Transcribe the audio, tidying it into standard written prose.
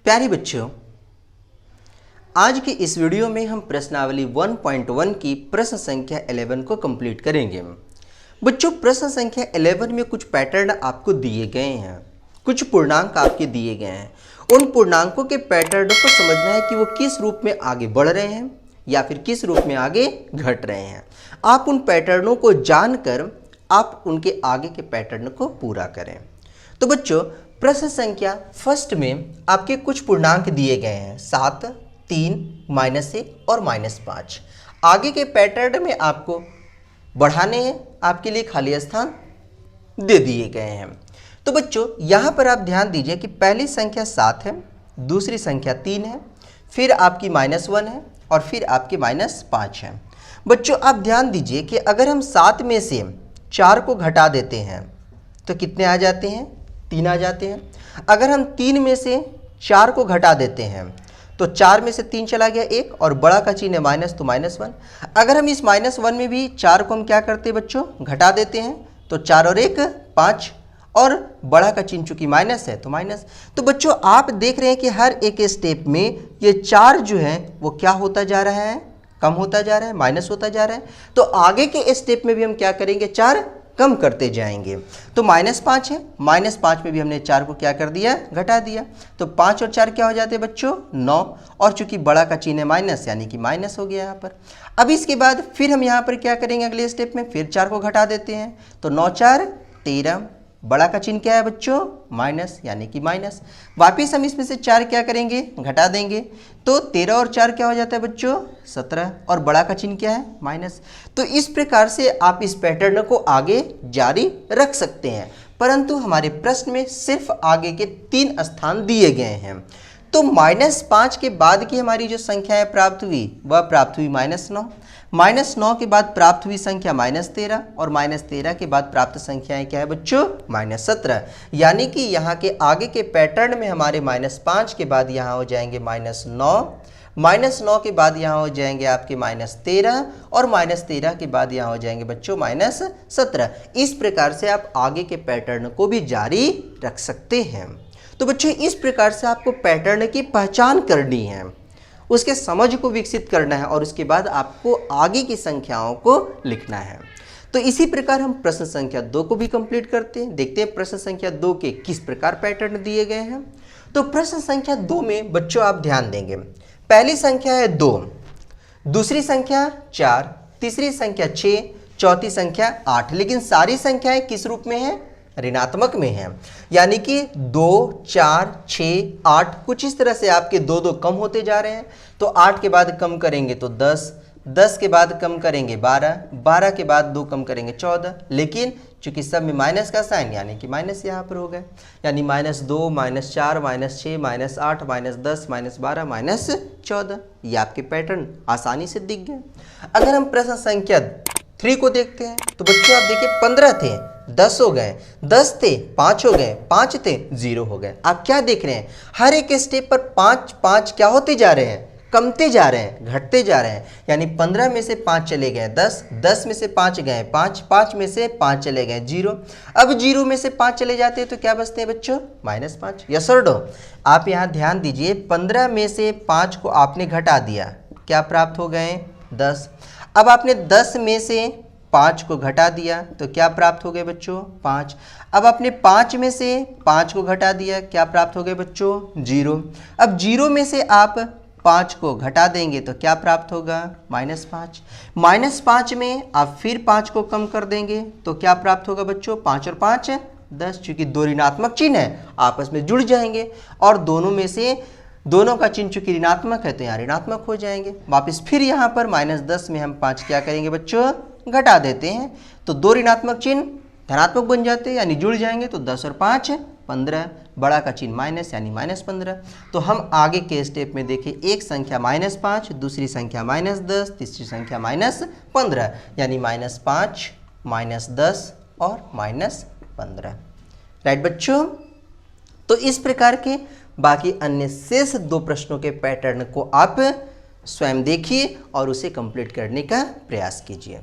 प्यारे बच्चों, आज की इस वीडियो में हम प्रश्नावली 1.1 की प्रश्न संख्या 11 को कंप्लीट करेंगे। बच्चों, प्रश्न संख्या 11 में कुछ पैटर्न आपको दिए गए हैं, कुछ पूर्णांक आपके दिए गए हैं। उन पूर्णांकों के पैटर्न को समझना है कि वो किस रूप में आगे बढ़ रहे हैं या फिर किस रूप में आगे घट रहे हैं। आप उन पैटर्नों को जानकर आप उनके आगे के पैटर्न को पूरा करें। तो बच्चों, प्रश्न संख्या फर्स्ट में आपके कुछ पूर्णांक दिए गए हैं 7, 3, -1 और -5। आगे के पैटर्न में आपको बढ़ाने हैं, आपके लिए खाली स्थान दे दिए गए हैं। तो बच्चों, यहाँ पर आप ध्यान दीजिए कि पहली संख्या 7 है, दूसरी संख्या 3 है, फिर आपकी -1 है और फिर आपकी -5 है। बच्चों, आप ध्यान दीजिए कि अगर हम 7 में से 4 को घटा देते हैं तो कितने आ जाते हैं? 3 आ जाते हैं। अगर हम 3 में से 4 को घटा देते हैं तो 4 में से 3 चला गया 1 और बड़ा का चिन्ह है माइनस, तो -1। अगर हम इस -1 में भी 4 को हम क्या करते हैं बच्चों? घटा देते हैं, तो 4 और 1 5 और बड़ा का चिन्ह चूंकि माइनस है तो माइनस। तो बच्चों, आप देख रहे हैं कि हर एक स्टेप में ये 4 जो है वो क्या होता जा रहा है? कम होता जा रहा है, माइनस होता जा रहा है। तो आगे के स्टेप में भी हम क्या करेंगे? 4 कम करते जाएंगे। तो -5 है, -5 में भी हमने 4 को क्या कर दिया? घटा दिया। तो 5 और 4 क्या हो जाते हैं बच्चों? 9। और चूंकि बड़ा का चिन्ह है माइनस, यानी कि माइनस हो गया यहाँ पर। अब इसके बाद फिर हम यहाँ पर क्या करेंगे? अगले स्टेप में फिर 4 को घटा देते हैं, तो 9 4 13। बड़ा का चिन्ह क्या है बच्चों? माइनस, यानी कि माइनस। वापिस हम इसमें से 4 क्या करेंगे? घटा देंगे, तो 13 और 4 क्या हो जाता है बच्चों? 17। और बड़ा का चिन्ह क्या है? माइनस। तो इस प्रकार से आप इस पैटर्न को आगे जारी रख सकते हैं, परंतु हमारे प्रश्न में सिर्फ आगे के 3 स्थान दिए गए हैं। तो -5 के बाद की हमारी जो संख्याएं प्राप्त हुई वह प्राप्त हुई -9। -9 के बाद प्राप्त हुई संख्या -13 और -13 के बाद प्राप्त संख्याएं क्या है बच्चों? -17। यानी कि यहाँ के आगे के पैटर्न में हमारे -5 के बाद यहाँ हो जाएंगे -9, -9 के बाद यहाँ हो जाएंगे आपके -13 और -13 के बाद यहाँ हो जाएंगे बच्चों -17। इस प्रकार से आप आगे के पैटर्न को भी जारी रख सकते हैं। तो बच्चों, इस प्रकार से आपको पैटर्न की पहचान करनी है, उसके समझ को विकसित करना है और उसके बाद आपको आगे की संख्याओं को लिखना है। तो इसी प्रकार हम प्रश्न संख्या 2 को भी कंप्लीट करते हैं। देखते हैं प्रश्न संख्या 2 के किस प्रकार पैटर्न दिए गए हैं। तो प्रश्न संख्या 2 में बच्चों आप ध्यान देंगे, पहली संख्या है 2, दूसरी संख्या 4, तीसरी संख्या 6, चौथी संख्या 8। लेकिन सारी संख्याएं किस रूप में है? ऋणात्मक में है। यानी कि 2, 4, 6, 8 कुछ इस तरह से आपके 2 कम होते जा रहे हैं। तो 8 के बाद कम करेंगे तो 10, 10 के बाद कम करेंगे 12, 12 के बाद 2 कम करेंगे 14। लेकिन चूंकि सब में माइनस का साइन, यानी कि माइनस यहाँ पर हो गए, यानी -2, -4, -6, -8, -10, -12, -14। ये आपके पैटर्न आसानी से दिख गए। अगर हम प्रश्न संख्या 3 को देखते हैं तो बच्चों आप देखिए 15 थे, 10 हो गए, 10 थे 5 हो गए, 5 थे 0 हो गए। आप क्या देख रहे हैं? हर एक स्टेप पर 5 5 क्या होते जा रहे हैं? कमते जा रहे हैं, घटते जा रहे हैं। यानी 15 में से 5 चले गए 10, 10 में से 5 गए 5, 5 में से 5 चले गए 0। अब 0 में से 5 चले जाते हैं तो क्या बचते हैं बच्चों? -5। यस और नो? आप यहाँ ध्यान दीजिए, 15 में से 5 को आपने घटा दिया, क्या प्राप्त हो गए? 10। अब आपने 10 में से 5 को घटा दिया तो क्या प्राप्त हो गए बच्चों? 5। अब आपने 5 में से 5 को घटा दिया, क्या प्राप्त हो गए बच्चों? 0। अब 0 में से आप 5 को घटा देंगे तो क्या प्राप्त होगा? -5। -5 में आप फिर 5 को कम कर देंगे तो क्या प्राप्त होगा बच्चों? 5 और 5 10। चूंकि 2 ऋणात्मक चिन्ह है, आपस में जुड़ जाएंगे और दोनों का चिन्ह चूंकि ऋणात्मक है तो यहाँ ऋणात्मक हो जाएंगे। वापस फिर यहाँ पर -10 में हम 5 क्या करेंगे बच्चों? घटा देते हैं, तो 2 ऋणात्मक चिन्ह धनात्मक बन जाते हैं, यानी जुड़ जाएंगे। तो 10 और 5 15, बड़ा का चिन्ह माइनस, यानी -15। तो हम आगे के स्टेप में देखें, एक संख्या -5, दूसरी संख्या -10, तीसरी संख्या -15, यानी -5, -10 और -15। राइट बच्चों? तो इस प्रकार के बाकी अन्य शेष 2 प्रश्नों के पैटर्न को आप स्वयं देखिए और उसे कंप्लीट करने का प्रयास कीजिए।